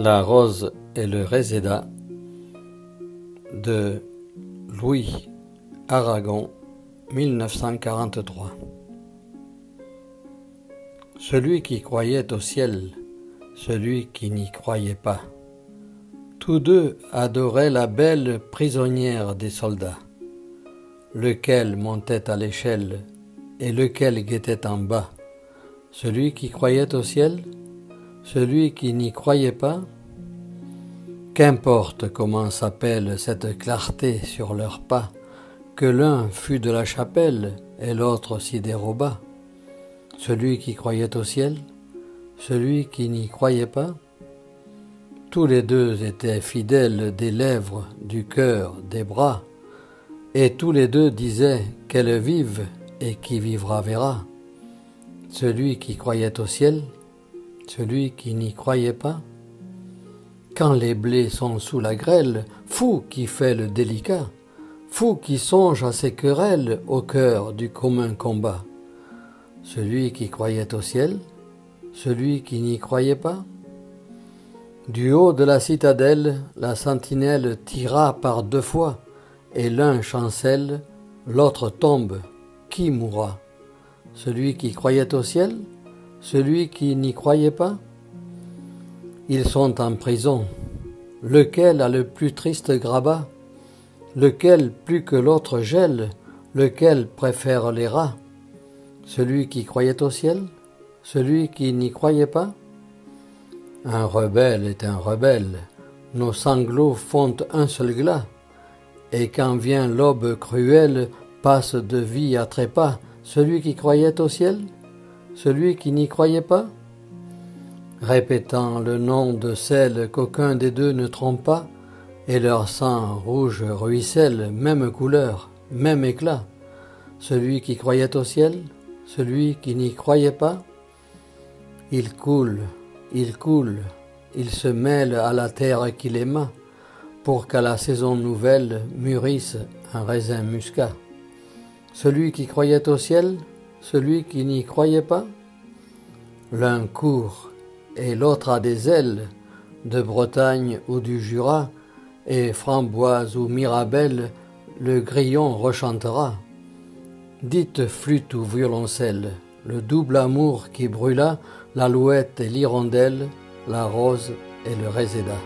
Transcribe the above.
La rose et le réséda de Louis Aragon, 1943. Celui qui croyait au ciel, celui qui n'y croyait pas. Tous deux adoraient la belle prisonnière des soldats, lequel montait à l'échelle et lequel guettait en bas. Celui qui croyait au ciel, celui qui n'y croyait pas. Qu'importe comment s'appelle cette clarté sur leurs pas, que l'un fût de la chapelle et l'autre s'y déroba. Celui qui croyait au ciel, celui qui n'y croyait pas. Tous les deux étaient fidèles des lèvres, du cœur, des bras, et tous les deux disaient qu'elle vive et qui vivra verra. Celui qui croyait au ciel, celui qui n'y croyait pas. Quand les blés sont sous la grêle, fou qui fait le délicat, fou qui songe à ses querelles au cœur du commun combat. Celui qui croyait au ciel, celui qui n'y croyait pas. Du haut de la citadelle, la sentinelle tira par deux fois, et l'un chancelle, l'autre tombe. Qui mourra? Celui qui croyait au ciel, celui qui n'y croyait pas. Ils sont en prison. Lequel a le plus triste grabat? Lequel plus que l'autre gèle? Lequel préfère les rats? Celui qui croyait au ciel? Celui qui n'y croyait pas? Un rebelle est un rebelle. Nos sanglots font un seul glas. Et quand vient l'aube cruelle, passe de vie à trépas. Celui qui croyait au ciel? Celui qui n'y croyait pas? Répétant le nom de celle qu'aucun des deux ne trompe pas, et leur sang rouge ruisselle, même couleur, même éclat. Celui qui croyait au ciel, celui qui n'y croyait pas. Il coule, il coule, il se mêle à la terre qu'il aima, pour qu'à la saison nouvelle mûrisse un raisin muscat. Celui qui croyait au ciel, celui qui n'y croyait pas. L'un court, et l'autre a des ailes, de Bretagne ou du Jura, et framboise ou mirabelle, le grillon rechantera. Dites flûte ou violoncelle, le double amour qui brûla, l'alouette et l'hirondelle, la rose et le réséda.